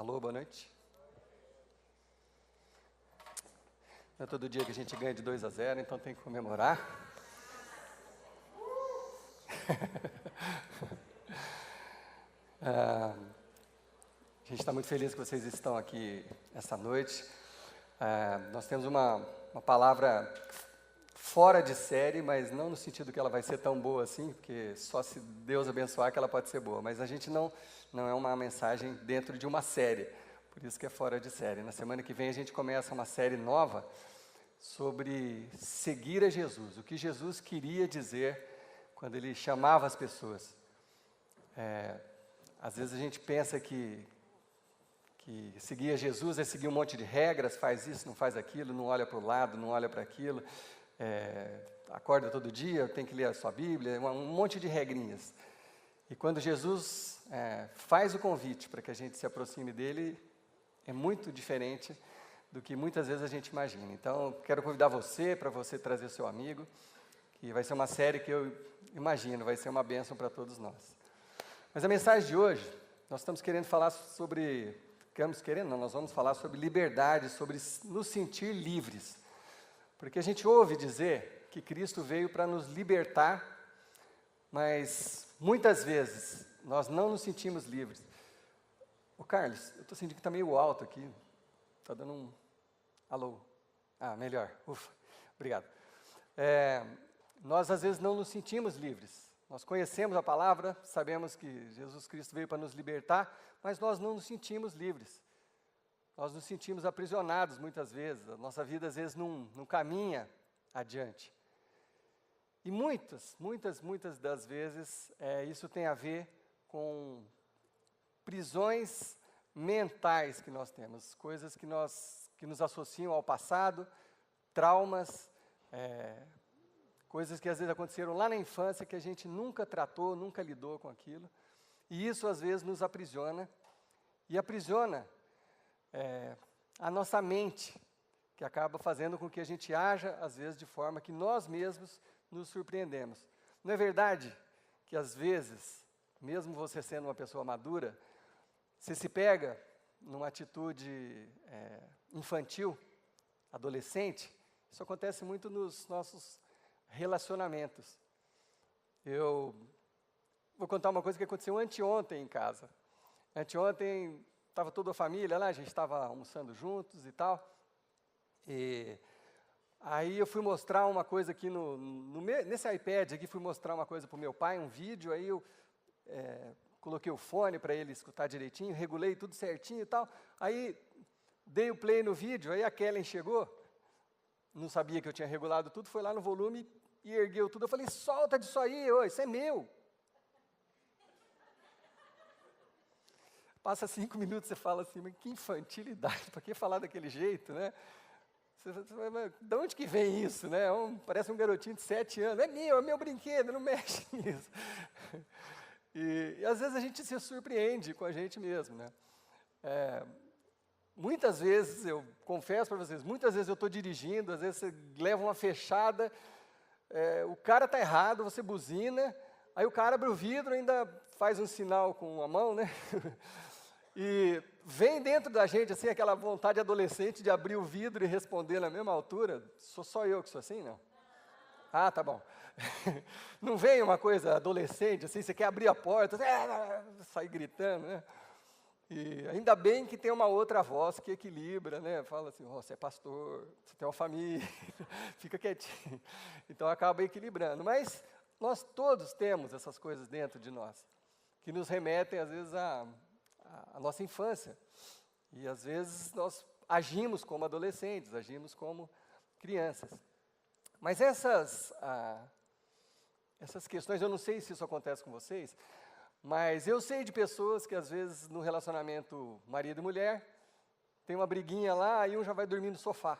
Alô, boa noite. Não é todo dia que a gente ganha de 2-0, então tem que comemorar. A gente está muito feliz que vocês estão aqui essa noite. Nós temos uma palavra fora de série, mas não no sentido que ela vai ser tão boa assim, porque só se Deus abençoar que ela pode ser boa. Mas a gente não é uma mensagem dentro de uma série, por isso que é fora de série. Na semana que vem a gente começa uma série nova sobre seguir a Jesus, o que Jesus queria dizer quando Ele chamava as pessoas. Às vezes a gente pensa que seguir a Jesus é seguir um monte de regras, faz isso, não faz aquilo, não olha para o lado, não olha para aquilo, acorda todo dia, tem que ler a sua Bíblia, um monte de regrinhas. E quando Jesus faz o convite para que a gente se aproxime dEle, é muito diferente do que muitas vezes a gente imagina. Então, quero convidar você, para você trazer seu amigo, que vai ser uma série que eu imagino, vai ser uma bênção para todos nós. Mas a mensagem de hoje, nós estamos querendo falar sobre, nós vamos falar sobre liberdade, sobre nos sentir livres. Porque a gente ouve dizer que Cristo veio para nos libertar, mas muitas vezes nós não nos sentimos livres. Ô Carlos, eu estou sentindo que está meio alto aqui, está dando um... Alô? Melhor, ufa, obrigado. Nós às vezes não nos sentimos livres. Nós conhecemos a palavra, sabemos que Jesus Cristo veio para nos libertar, mas nós não nos sentimos livres. Nós nos sentimos aprisionados muitas vezes, a nossa vida às vezes não caminha adiante. E muitas das vezes isso tem a ver com prisões mentais que nós temos, coisas que nos associam ao passado, traumas, coisas que às vezes aconteceram lá na infância que a gente nunca tratou, nunca lidou com aquilo. E isso às vezes nos aprisiona, e aprisiona a nossa mente, que acaba fazendo com que a gente haja, às vezes, de forma que nós mesmos nos surpreendemos. Não é verdade que, às vezes, mesmo você sendo uma pessoa madura, você se pega numa atitude infantil, adolescente? Isso acontece muito nos nossos relacionamentos. Eu vou contar uma coisa que aconteceu anteontem em casa. Anteontem estava toda a família lá, a gente estava almoçando juntos e tal. E aí eu fui mostrar uma coisa aqui nesse iPad aqui, fui mostrar uma coisa para o meu pai, um vídeo, aí eu coloquei o fone para ele escutar direitinho, regulei tudo certinho e tal. Aí dei o play no vídeo, aí a Kellen chegou, não sabia que eu tinha regulado tudo, foi lá no volume e ergueu tudo. Eu falei, solta disso aí, isso é meu. Passa 5 minutos, você fala assim, mas que infantilidade, para que falar daquele jeito, né? De onde que vem isso, né? Parece um garotinho de 7 anos, é meu brinquedo, não mexe nisso. E às vezes a gente se surpreende com a gente mesmo, né? Muitas vezes, eu confesso para vocês, muitas vezes eu estou dirigindo, às vezes você leva uma fechada, o cara está errado, você buzina, aí o cara abre o vidro, ainda faz um sinal com a mão, né? E vem dentro da gente, assim, aquela vontade adolescente de abrir o vidro e responder na mesma altura. Sou só eu que sou assim, não? Tá bom. Não vem uma coisa adolescente, assim, você quer abrir a porta, sai gritando, né? E ainda bem que tem uma outra voz que equilibra, né? Fala assim, você é pastor, você tem uma família, fica quietinho. Então acaba equilibrando. Mas nós todos temos essas coisas dentro de nós, que nos remetem, às vezes, à nossa infância. E, às vezes, nós agimos como adolescentes, agimos como crianças. Mas essas questões, eu não sei se isso acontece com vocês, mas eu sei de pessoas que, às vezes, no relacionamento marido e mulher, tem uma briguinha lá e um já vai dormir no sofá,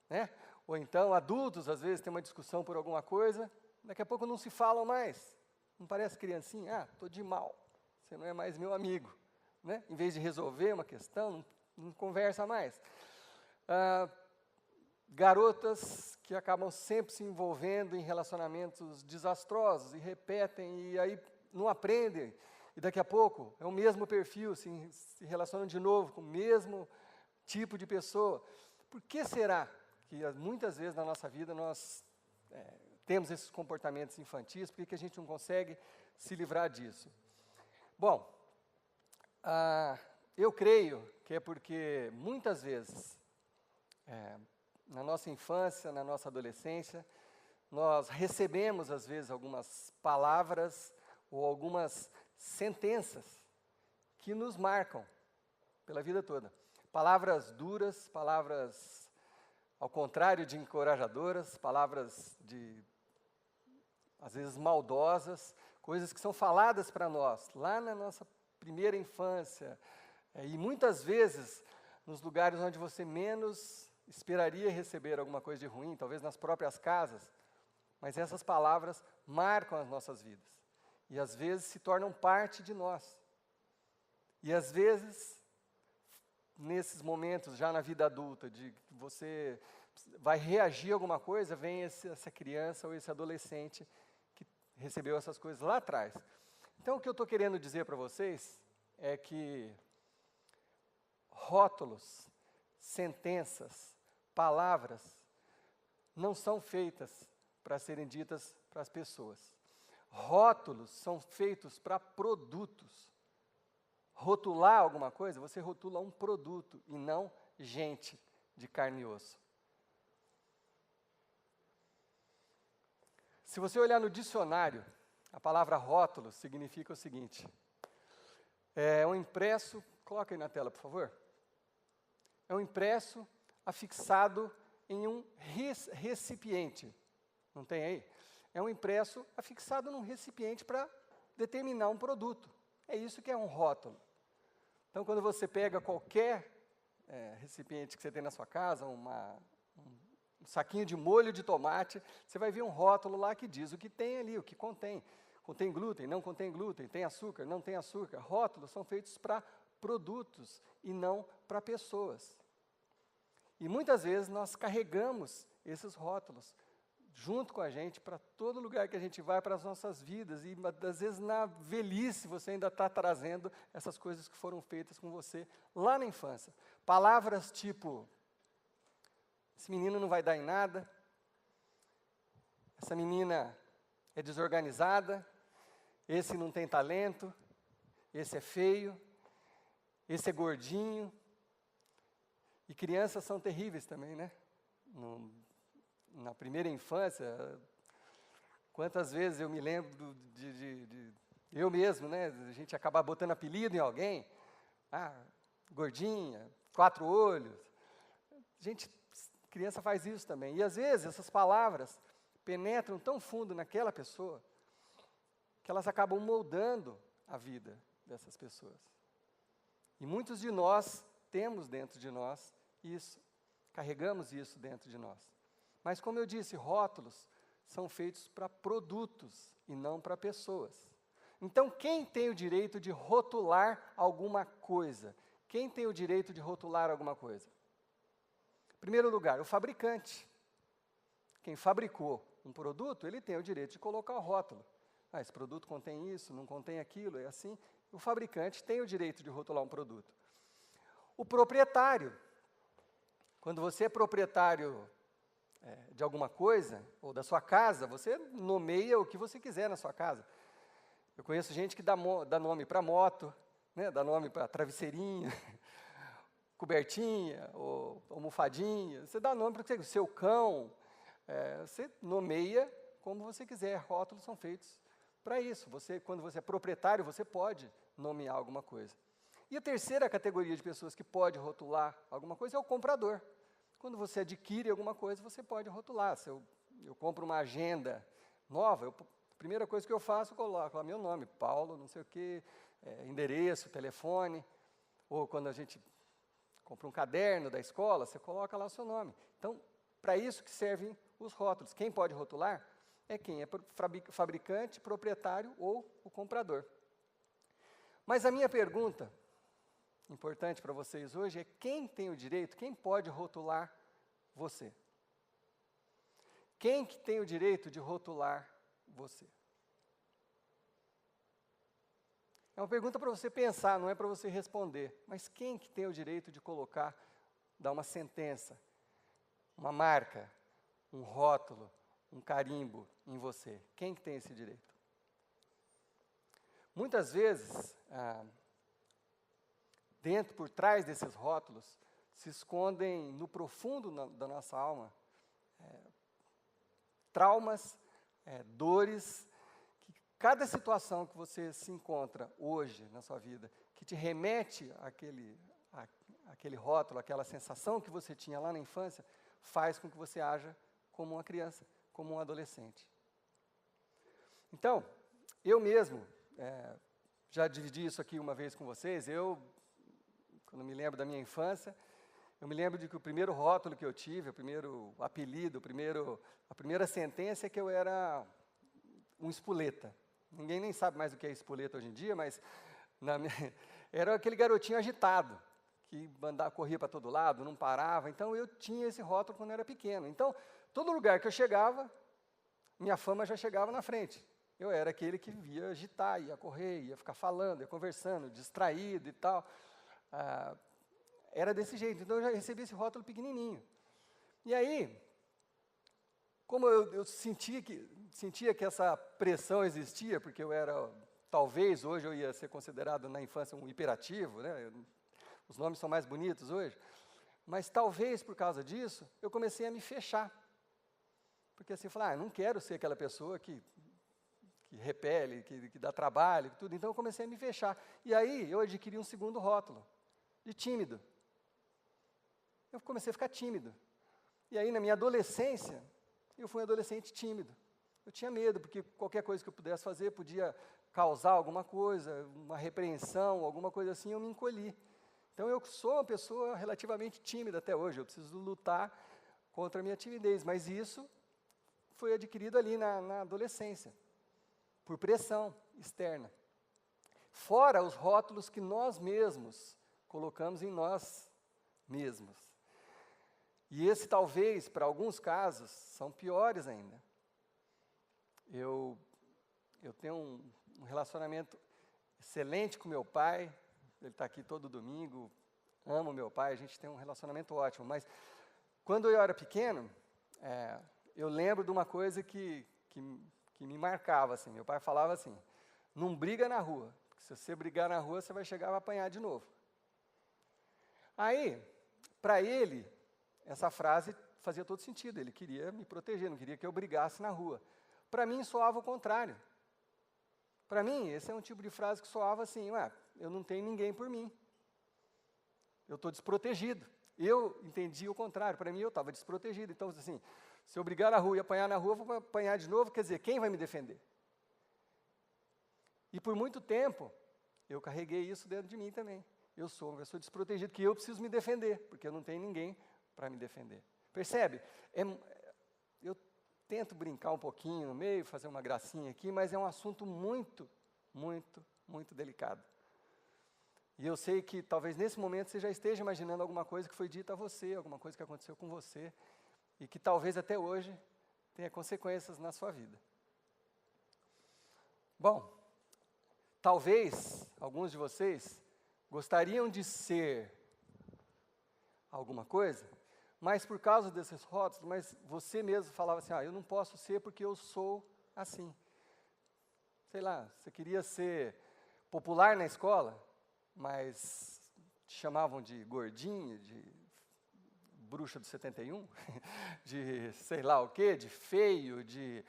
né? Ou então, adultos, às vezes, tem uma discussão por alguma coisa, daqui a pouco não se falam mais. Não parece criancinha? Estou de mal, você não é mais meu amigo, né? Em vez de resolver uma questão, não conversa mais. Garotas que acabam sempre se envolvendo em relacionamentos desastrosos e repetem, e aí não aprendem. E daqui a pouco é o mesmo perfil, se relacionam de novo com o mesmo tipo de pessoa. Por que será que muitas vezes na nossa vida nós temos esses comportamentos infantis? Por que a gente não consegue se livrar disso? Bom, eu creio que é porque muitas vezes, na nossa infância, na nossa adolescência, nós recebemos às vezes algumas palavras ou algumas sentenças que nos marcam pela vida toda. Palavras duras, palavras ao contrário de encorajadoras, palavras às vezes maldosas, coisas que são faladas para nós lá na nossa primeira infância, e muitas vezes nos lugares onde você menos esperaria receber alguma coisa de ruim, talvez nas próprias casas, mas essas palavras marcam as nossas vidas. E às vezes se tornam parte de nós. E às vezes, nesses momentos, já na vida adulta, de que você vai reagir a alguma coisa, vem essa criança ou esse adolescente que recebeu essas coisas lá atrás. Então, o que eu estou querendo dizer para vocês é que rótulos, sentenças, palavras, não são feitas para serem ditas para as pessoas. Rótulos são feitos para produtos. Rotular alguma coisa, você rotula um produto e não gente de carne e osso. Se você olhar no dicionário, a palavra rótulo significa o seguinte: é um impresso, coloca aí na tela, por favor. É um impresso afixado em um recipiente. Não tem aí? É um impresso afixado num recipiente para determinar um produto. É isso que é um rótulo. Então, quando você pega qualquer recipiente que você tem na sua casa, um saquinho de molho de tomate, você vai ver um rótulo lá que diz o que tem ali, o que contém. Contém glúten, não contém glúten, tem açúcar, não tem açúcar. Rótulos são feitos para produtos e não para pessoas. E muitas vezes nós carregamos esses rótulos junto com a gente para todo lugar que a gente vai, para as nossas vidas, e às vezes na velhice você ainda está trazendo essas coisas que foram feitas com você lá na infância. Palavras tipo: esse menino não vai dar em nada, essa menina é desorganizada, esse não tem talento, esse é feio, esse é gordinho. E crianças são terríveis também, né? Na primeira infância, quantas vezes eu me lembro de eu mesmo, né? A gente acabar botando apelido em alguém. Gordinha, 4 olhos. Criança faz isso também. E às vezes essas palavras penetram tão fundo naquela pessoa que elas acabam moldando a vida dessas pessoas. E muitos de nós temos dentro de nós isso, carregamos isso dentro de nós. Mas, como eu disse, rótulos são feitos para produtos e não para pessoas. Então, quem tem o direito de rotular alguma coisa? Quem tem o direito de rotular alguma coisa? Em primeiro lugar, o fabricante. Quem fabricou um produto, ele tem o direito de colocar o rótulo. Esse produto contém isso, não contém aquilo, é assim. O fabricante tem o direito de rotular um produto. O proprietário. Quando você é proprietário de alguma coisa, ou da sua casa, você nomeia o que você quiser na sua casa. Eu conheço gente que dá nome para moto, né, dá nome para travesseirinho, cobertinha, ou almofadinha, você dá nome para o seu cão, você nomeia como você quiser, rótulos são feitos para isso. Quando você é proprietário, você pode nomear alguma coisa. E a terceira categoria de pessoas que pode rotular alguma coisa é o comprador. Quando você adquire alguma coisa, você pode rotular. Se eu compro uma agenda nova, a primeira coisa que eu faço, eu coloco lá meu nome, Paulo, não sei o quê, endereço, telefone. Ou quando a gente compra um caderno da escola, você coloca lá o seu nome. Então, para isso que servem os rótulos. Quem pode rotular é quem é fabricante, proprietário ou o comprador. Mas a minha pergunta importante para vocês hoje é: quem tem o direito, quem pode rotular você? Quem que tem o direito de rotular você? É uma pergunta para você pensar, não é para você responder. Mas quem que tem o direito de colocar, dar uma sentença, uma marca, um rótulo, um carimbo em você? Quem que tem esse direito? Muitas vezes, por trás desses rótulos, se escondem no profundo da nossa alma traumas, dores, que cada situação que você se encontra hoje na sua vida, que te remete àquele rótulo, àquela sensação que você tinha lá na infância, faz com que você haja como uma criança, como um adolescente. Então, eu mesmo, já dividi isso aqui uma vez com vocês, quando me lembro da minha infância, eu me lembro de que o primeiro rótulo que eu tive, o primeiro apelido, a primeira sentença é que eu era um espoleta. Ninguém nem sabe mais o que é espoleta hoje em dia, mas era aquele garotinho agitado, que corria para todo lado, não parava. Então eu tinha esse rótulo quando eu era pequeno. Então, todo lugar que eu chegava, minha fama já chegava na frente. Eu era aquele que ia agitar, ia correr, ia ficar falando, ia conversando, distraído e tal. Era desse jeito, então eu já recebi esse rótulo pequenininho. E aí, como eu sentia que essa pressão existia, porque talvez hoje eu ia ser considerado na infância um hiperativo, né? Os nomes são mais bonitos hoje, mas talvez por causa disso, eu comecei a me fechar. Porque assim, eu falei, não quero ser aquela pessoa que repele, que dá trabalho, tudo, então eu comecei a me fechar. E aí eu adquiri um segundo rótulo, de tímido. Eu comecei a ficar tímido. E aí, na minha adolescência, eu fui um adolescente tímido. Eu tinha medo, porque qualquer coisa que eu pudesse fazer podia causar alguma coisa, uma repreensão, alguma coisa assim, eu me encolhi. Então, eu sou uma pessoa relativamente tímida até hoje. Eu preciso lutar contra a minha timidez. Mas isso foi adquirido ali na adolescência, por pressão externa. Fora os rótulos que nós mesmos colocamos em nós mesmos. E esse talvez, para alguns casos, são piores ainda. Eu tenho um relacionamento excelente com meu pai, ele está aqui todo domingo, amo meu pai, a gente tem um relacionamento ótimo, mas quando eu era pequeno, eu lembro de uma coisa que me marcava, assim, meu pai falava assim, não briga na rua, porque se você brigar na rua, você vai chegar e vai apanhar de novo. Aí, para ele, essa frase fazia todo sentido, ele queria me proteger, não queria que eu brigasse na rua. Para mim, soava o contrário. Para mim, esse é um tipo de frase que soava assim, eu não tenho ninguém por mim. Eu estou desprotegido. Eu entendi o contrário, para mim eu estava desprotegido. Então, assim, se eu brigar na rua e apanhar na rua, eu vou apanhar de novo, quer dizer, quem vai me defender? E por muito tempo, eu carreguei isso dentro de mim também. Eu sou uma pessoa desprotegida, que eu preciso me defender, porque eu não tenho ninguém para me defender. Percebe? Eu tento brincar um pouquinho no meio, fazer uma gracinha aqui, mas é um assunto muito, muito, muito delicado. E eu sei que talvez nesse momento você já esteja imaginando alguma coisa que foi dita a você, alguma coisa que aconteceu com você, e que talvez até hoje tenha consequências na sua vida. Bom, talvez alguns de vocês gostariam de ser alguma coisa, mas por causa desses rótulos, mas você mesmo falava assim, eu não posso ser porque eu sou assim. Sei lá, você queria ser popular na escola, mas te chamavam de gordinho, de bruxa do 71, de sei lá o quê, de feio, de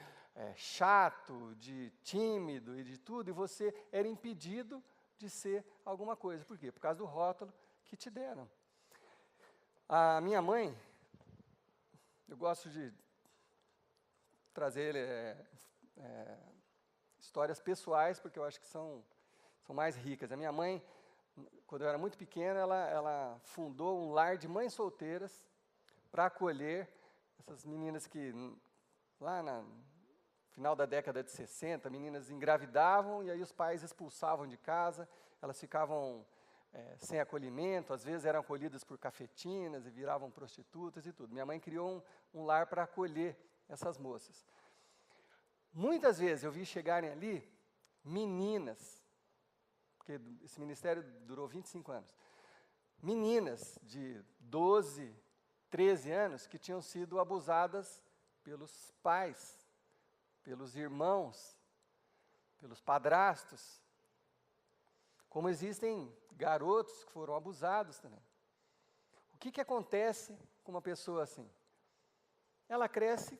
chato, de tímido e de tudo, e você era impedido de ser alguma coisa. Por quê? Por causa do rótulo que te deram. A minha mãe, eu gosto de trazer histórias pessoais, porque eu acho que são mais ricas. A minha mãe, quando eu era muito pequeno, ela fundou um lar de mães solteiras para acolher essas meninas que, lá no final da década de 60, meninas engravidavam e aí os pais expulsavam de casa, elas ficavam sem acolhimento, às vezes eram acolhidas por cafetinas e viravam prostitutas e tudo. Minha mãe criou um lar para acolher essas moças. Muitas vezes eu vi chegarem ali meninas porque esse ministério durou 25 anos. Meninas de 12, 13 anos que tinham sido abusadas pelos pais, pelos irmãos, pelos padrastos. Como existem garotos que foram abusados também. O que acontece com uma pessoa assim? Ela cresce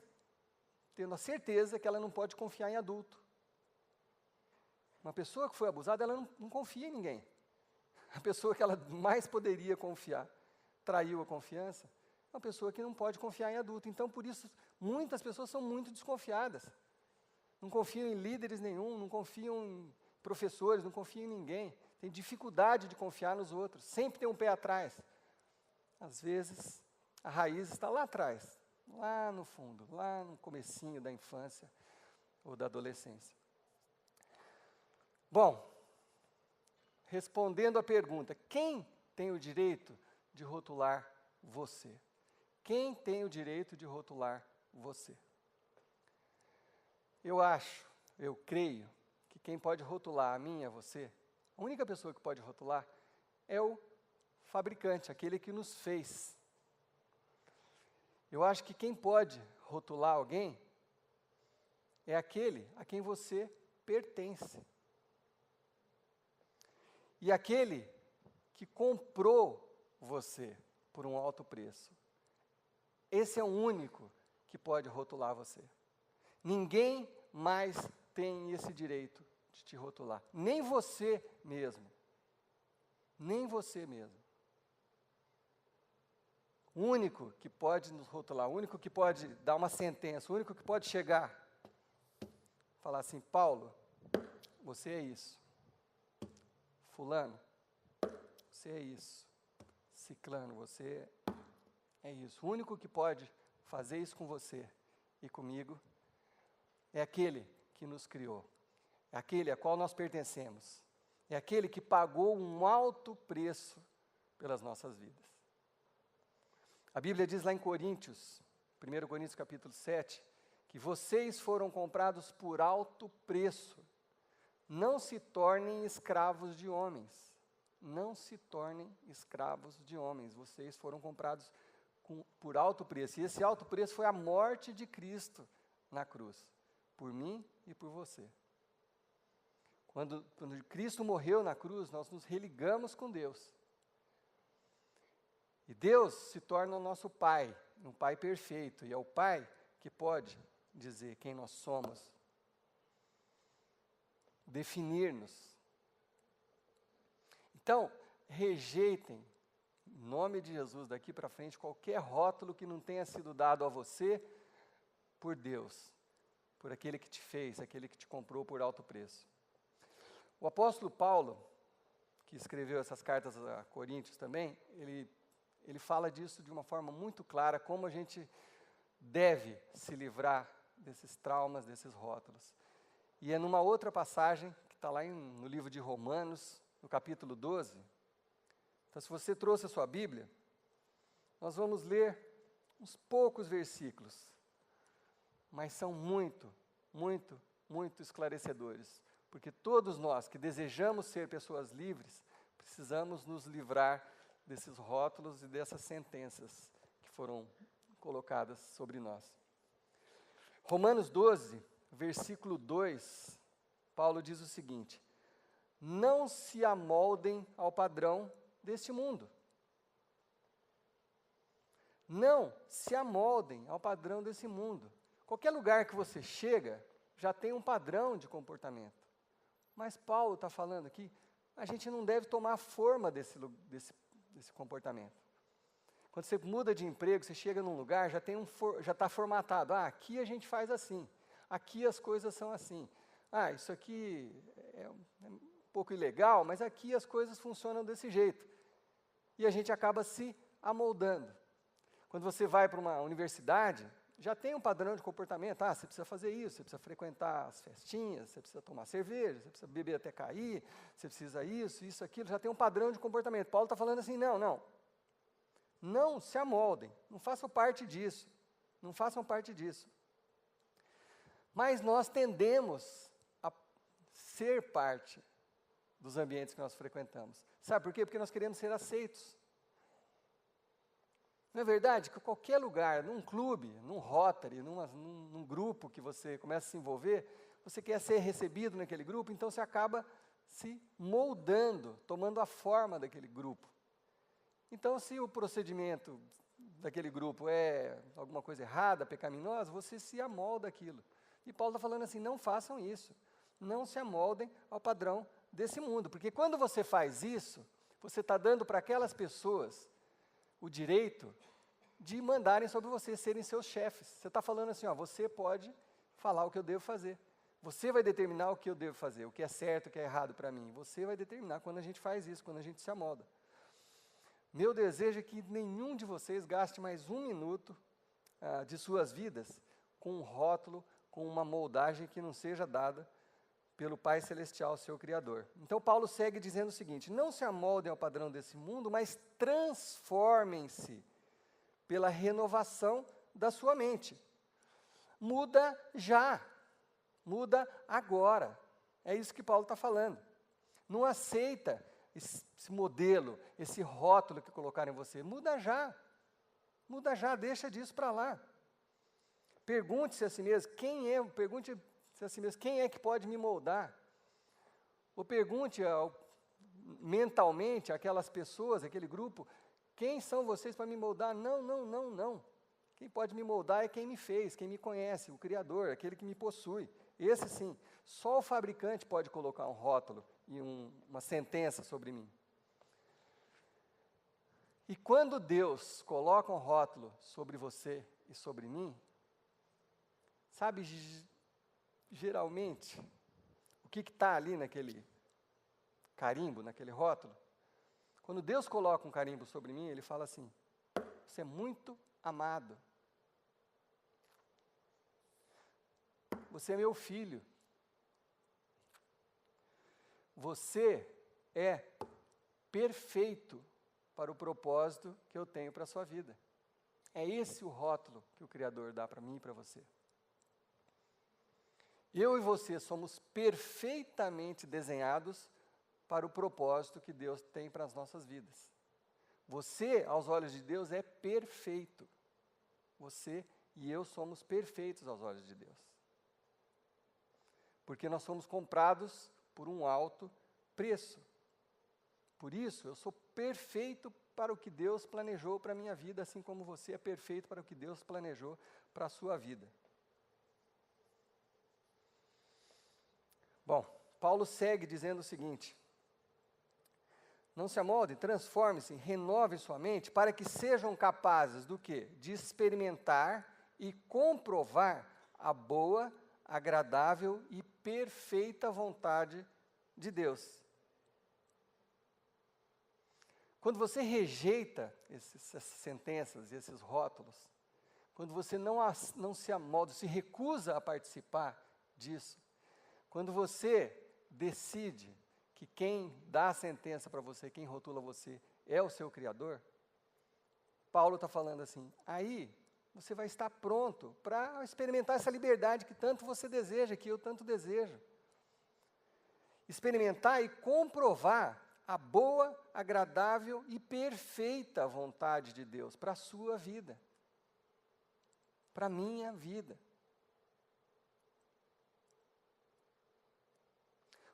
tendo a certeza que ela não pode confiar em adulto. Uma pessoa que foi abusada, ela não confia em ninguém. A pessoa que ela mais poderia confiar, traiu a confiança, é uma pessoa que não pode confiar em adulto. Então, por isso, muitas pessoas são muito desconfiadas. Não confiam em líderes nenhum, não confiam em professores, não confiam em ninguém. Tem dificuldade de confiar nos outros, sempre tem um pé atrás. Às vezes, a raiz está lá atrás, lá no fundo, lá no comecinho da infância ou da adolescência. Bom, respondendo à pergunta, quem tem o direito de rotular você? Quem tem o direito de rotular você? Eu creio, que quem pode rotular a mim e a você, a única pessoa que pode rotular é o fabricante, aquele que nos fez. Eu acho que quem pode rotular alguém é aquele a quem você pertence. E aquele que comprou você por um alto preço. Esse é o único que pode rotular você. Ninguém mais tem esse direito de te rotular. Nem você mesmo. Nem você mesmo. O único que pode nos rotular, o único que pode dar uma sentença, o único que pode chegar, falar assim, Paulo, você é isso. Fulano, você é isso. Ciclano, você é isso. O único que pode fazer isso com você e comigo é aquele que nos criou. É aquele a qual nós pertencemos. É aquele que pagou um alto preço pelas nossas vidas. A Bíblia diz lá em Coríntios, 1 Coríntios capítulo 7, que vocês foram comprados por alto preço. Não se tornem escravos de homens. Não se tornem escravos de homens. Vocês foram comprados por alto preço. E esse alto preço foi a morte de Cristo na cruz. Por mim e por você. Quando Cristo morreu na cruz, nós nos religamos com Deus. E Deus se torna o nosso Pai, um Pai perfeito. E é o Pai que pode dizer quem nós somos. Definir-nos. Então, rejeitem, em nome de Jesus, daqui para frente, qualquer rótulo que não tenha sido dado a você por Deus, por aquele que te fez, aquele que te comprou por alto preço. O apóstolo Paulo, que escreveu essas cartas a Coríntios também, ele fala disso de uma forma muito clara, como a gente deve se livrar desses traumas, desses rótulos. E é numa outra passagem, que está lá no livro de Romanos, no capítulo 12. Então, se você trouxe a sua Bíblia, nós vamos ler uns poucos versículos, mas são muito, muito, muito esclarecedores, porque todos nós que desejamos ser pessoas livres, precisamos nos livrar desses rótulos e dessas sentenças que foram colocadas sobre nós. Romanos 12, versículo 2, Paulo diz o seguinte: não se amoldem ao padrão deste mundo. Não se amoldem ao padrão desse mundo. Qualquer lugar que você chega, já tem um padrão de comportamento. Mas Paulo está falando aqui, a gente não deve tomar a forma desse comportamento. Quando você muda de emprego, você chega num lugar, já está formatado. Aqui a gente faz assim. Aqui as coisas são assim. Isso aqui é um pouco ilegal, mas aqui as coisas funcionam desse jeito. E a gente acaba se amoldando. Quando você vai para uma universidade, já tem um padrão de comportamento. Você precisa fazer isso, você precisa frequentar as festinhas, você precisa tomar cerveja, você precisa beber até cair, você precisa isso, aquilo. Já tem um padrão de comportamento. Paulo está falando assim, não se amoldem, não façam parte disso. Não façam parte disso. Mas nós tendemos a ser parte dos ambientes que nós frequentamos. Sabe por quê? Porque nós queremos ser aceitos. Não é verdade que qualquer lugar, num clube, num Rotary, num grupo que você começa a se envolver, você quer ser recebido naquele grupo, então você acaba se moldando, tomando a forma daquele grupo. Então, se o procedimento daquele grupo é alguma coisa errada, pecaminosa, você se amolda aquilo. E Paulo está falando assim, não façam isso. Não se amoldem ao padrão desse mundo. Porque quando você faz isso, você está dando para aquelas pessoas o direito de mandarem sobre você, serem seus chefes. Você está falando assim, ó, você pode falar o que eu devo fazer. Você vai determinar o que eu devo fazer, o que é certo, o que é errado para mim. Você vai determinar quando a gente faz isso, quando a gente se amolda. Meu desejo é que nenhum de vocês gaste mais um minuto de suas vidas com um rótulo, com uma moldagem que não seja dada pelo Pai Celestial, seu Criador. Então Paulo segue dizendo o seguinte, não se amoldem ao padrão desse mundo, mas transformem-se pela renovação da sua mente. Muda já, muda agora. É isso que Paulo está falando. Não aceita esse modelo, esse rótulo que colocaram em você. Muda já, deixa disso para lá. Pergunte-se a si mesmo, pergunte-se a si mesmo, quem é que pode me moldar? Ou pergunte mentalmente aquelas pessoas, aquele grupo, quem são vocês para me moldar? Não. Quem pode me moldar é quem me fez, quem me conhece, o Criador, aquele que me possui. Esse sim, só o fabricante pode colocar um rótulo e uma sentença sobre mim. E quando Deus coloca um rótulo sobre você e sobre mim, sabe, geralmente, o que está ali naquele carimbo, naquele rótulo? Quando Deus coloca um carimbo sobre mim, Ele fala assim, você é muito amado. Você é meu filho. Você é perfeito para o propósito que eu tenho para a sua vida. É esse o rótulo que o Criador dá para mim e para você. Eu e você somos perfeitamente desenhados para o propósito que Deus tem para as nossas vidas. Você, aos olhos de Deus, é perfeito. Você e eu somos perfeitos aos olhos de Deus. Porque nós somos comprados por um alto preço. Por isso, eu sou perfeito para o que Deus planejou para a minha vida, assim como você é perfeito para o que Deus planejou para a sua vida. Bom, Paulo segue dizendo o seguinte, não se amoldem, transformem-se, renovem sua mente, para que sejam capazes do quê? De experimentar e comprovar a boa, agradável e perfeita vontade de Deus. Quando você rejeita essas sentenças, esses rótulos, quando você não se amolda, se recusa a participar disso, quando você decide que quem dá a sentença para você, quem rotula você, é o seu Criador, Paulo está falando assim, aí você vai estar pronto para experimentar essa liberdade que tanto você deseja, que eu tanto desejo. Experimentar e comprovar a boa, agradável e perfeita vontade de Deus para a sua vida, para a minha vida.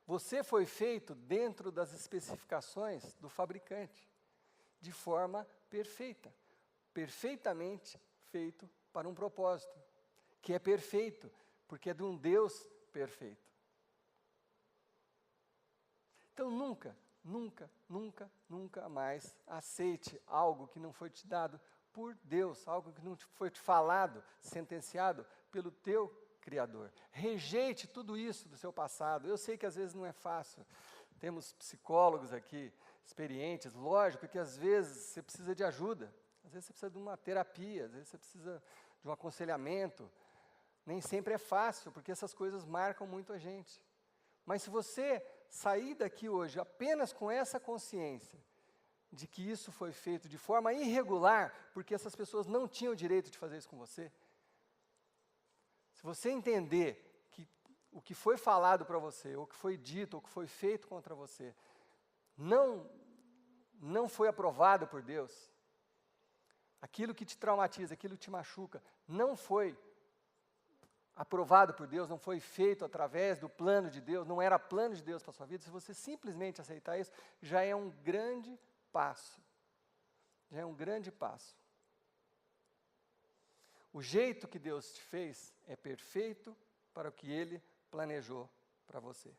Você foi feito dentro das especificações do fabricante, de forma perfeita, perfeitamente feito para um propósito, que é perfeito, porque é de um Deus perfeito. Então nunca mais aceite algo que não foi te dado por Deus, algo que não foi te falado, sentenciado pelo teu Criador. Rejeite tudo isso do seu passado. Eu sei que às vezes não é fácil. Temos psicólogos aqui, experientes, lógico que às vezes você precisa de ajuda, às vezes você precisa de uma terapia, às vezes você precisa de um aconselhamento. Nem sempre é fácil, porque essas coisas marcam muito a gente. Mas se você sair daqui hoje apenas com essa consciência de que isso foi feito de forma irregular, porque essas pessoas não tinham o direito de fazer isso com você, se você entender que o que foi falado para você, o que foi dito, o que foi feito contra você, não foi aprovado por Deus, aquilo que te traumatiza, aquilo que te machuca, não foi aprovado por Deus, não foi feito através do plano de Deus, não era plano de Deus para a sua vida, se você simplesmente aceitar isso, já é um grande passo. Já é um grande passo. O jeito que Deus te fez é perfeito para o que Ele planejou para você.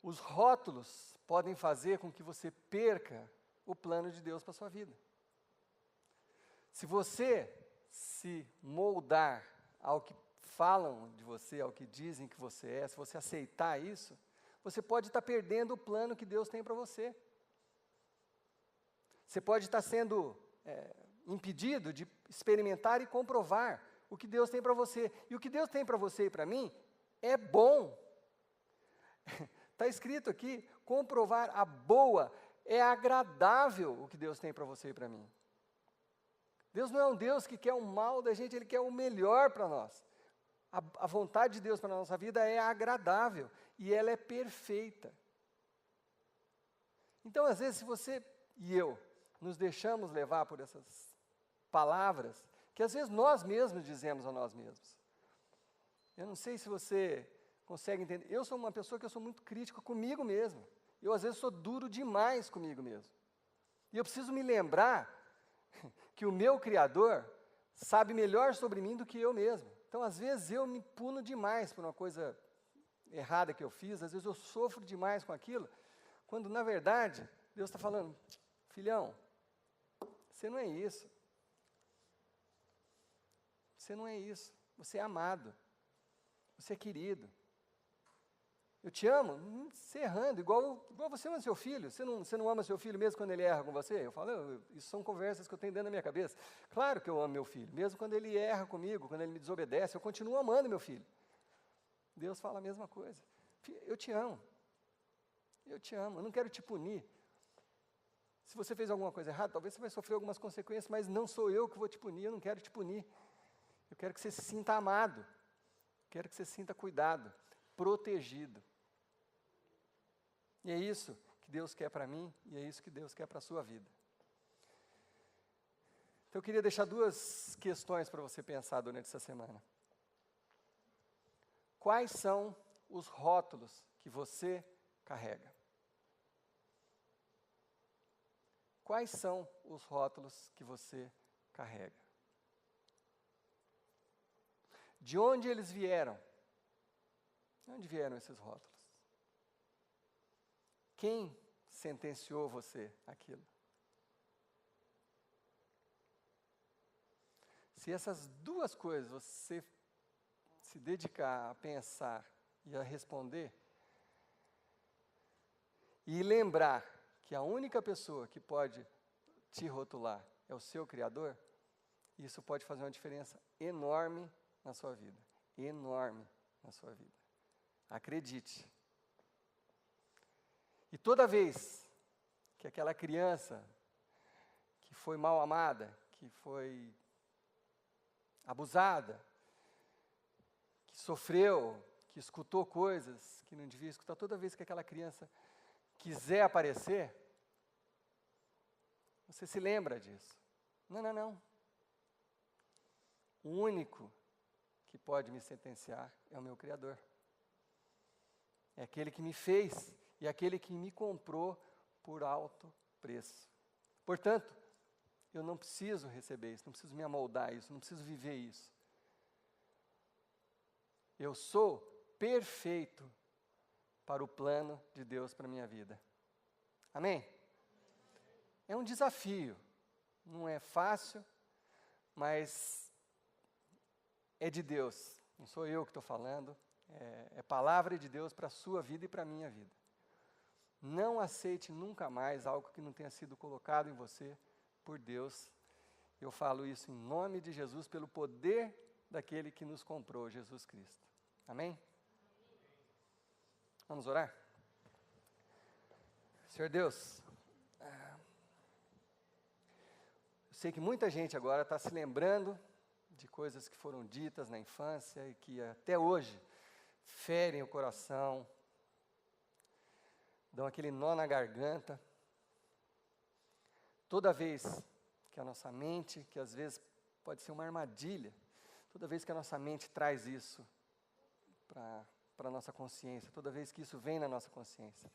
Os rótulos podem fazer com que você perca o plano de Deus para a sua vida. Se você se moldar ao que falam de você, ao que dizem que você é, se você aceitar isso, você pode estar perdendo o plano que Deus tem para você. Você pode estar sendo impedido de experimentar e comprovar o que Deus tem para você. E o que Deus tem para você e para mim é bom. Está escrito aqui, comprovar a boa, é agradável o que Deus tem para você e para mim. Deus não é um Deus que quer o mal da gente, Ele quer o melhor para nós. A vontade de Deus para a nossa vida é agradável e ela é perfeita. Então, às vezes, se você e eu nos deixamos levar por essas palavras, que às vezes nós mesmos dizemos a nós mesmos. Eu não sei se você consegue entender. Eu sou uma pessoa que eu sou muito crítica comigo mesmo. Eu, às vezes, sou duro demais comigo mesmo. E eu preciso me lembrar que o meu Criador sabe melhor sobre mim do que eu mesmo. Então, às vezes, eu me puno demais por uma coisa errada que eu fiz, às vezes eu sofro demais com aquilo, quando, na verdade, Deus está falando, filhão, você não é isso. Você não é isso. Você é amado. Você é querido. Eu te amo, você errando, igual você ama seu filho. Você não ama seu filho mesmo quando ele erra com você? Eu falo, isso são conversas que eu tenho dentro da minha cabeça. Claro que eu amo meu filho, mesmo quando ele erra comigo, quando ele me desobedece, eu continuo amando meu filho. Deus fala a mesma coisa. Eu te amo. Eu te amo, eu não quero te punir. Se você fez alguma coisa errada, talvez você vai sofrer algumas consequências, mas não sou eu que vou te punir, eu não quero te punir. Eu quero que você se sinta amado. Quero que você se sinta cuidado, protegido. E é isso que Deus quer para mim, e é isso que Deus quer para a sua vida. Então eu queria deixar duas questões para você pensar durante essa semana. Quais são os rótulos que você carrega? Quais são os rótulos que você carrega? De onde eles vieram? De onde vieram esses rótulos? Quem sentenciou você aquilo? Se essas duas coisas você se dedicar a pensar e a responder, e lembrar que a única pessoa que pode te rotular é o seu Criador, isso pode fazer uma diferença enorme na sua vida. Enorme na sua vida. Acredite. E toda vez que aquela criança que foi mal amada, que foi abusada, que sofreu, que escutou coisas que não devia escutar, toda vez que aquela criança quiser aparecer, você se lembra disso. Não. O único que pode me sentenciar é o meu Criador. É aquele que me fez e aquele que me comprou por alto preço. Portanto, eu não preciso receber isso, não preciso me amoldar a isso, não preciso viver isso. Eu sou perfeito para o plano de Deus para a minha vida. Amém? É um desafio, não é fácil, mas é de Deus, não sou eu que estou falando, é palavra de Deus para a sua vida e para a minha vida. Não aceite nunca mais algo que não tenha sido colocado em você por Deus. Eu falo isso em nome de Jesus, pelo poder daquele que nos comprou, Jesus Cristo. Amém? Vamos orar? Senhor Deus, eu sei que muita gente agora está se lembrando de coisas que foram ditas na infância e que até hoje ferem o coração, dão aquele nó na garganta. Toda vez que a nossa mente, que às vezes pode ser uma armadilha, toda vez que a nossa mente traz isso para a nossa consciência, toda vez que isso vem na nossa consciência.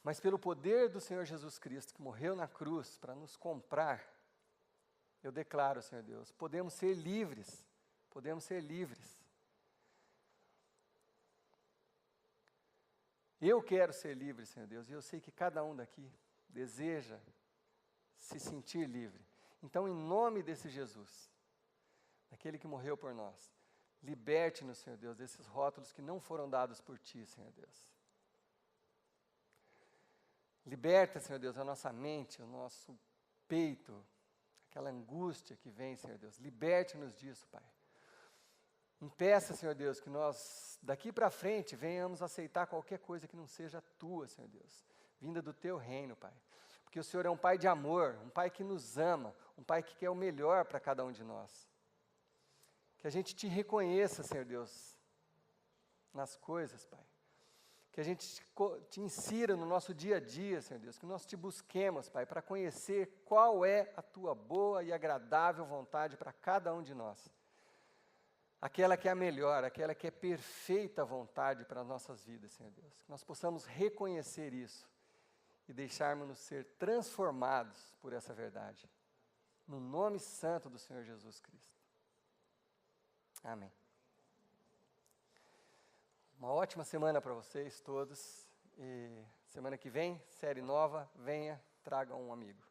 Mas pelo poder do Senhor Jesus Cristo, que morreu na cruz para nos comprar, eu declaro, Senhor Deus, podemos ser livres, podemos ser livres. Eu quero ser livre, Senhor Deus, e eu sei que cada um daqui deseja se sentir livre. Então, em nome desse Jesus, daquele que morreu por nós, liberte-nos, Senhor Deus, desses rótulos que não foram dados por Ti, Senhor Deus. Liberta, Senhor Deus, a nossa mente, o nosso peito, aquela angústia que vem, Senhor Deus. Liberte-nos disso, Pai. Impeça, Senhor Deus, que nós, daqui para frente, venhamos aceitar qualquer coisa que não seja Tua, Senhor Deus, vinda do Teu reino, Pai. Porque o Senhor é um Pai de amor, um Pai que nos ama, um Pai que quer o melhor para cada um de nós. Que a gente Te reconheça, Senhor Deus, nas coisas, Pai. Que a gente Te insira no nosso dia a dia, Senhor Deus, que nós Te busquemos, Pai, para conhecer qual é a Tua boa e agradável vontade para cada um de nós. Aquela que é a melhor, aquela que é perfeita vontade para as nossas vidas, Senhor Deus. Que nós possamos reconhecer isso e deixarmos-nos ser transformados por essa verdade. No nome santo do Senhor Jesus Cristo. Amém. Uma ótima semana para vocês todos. E semana que vem, série nova, venha, traga um amigo.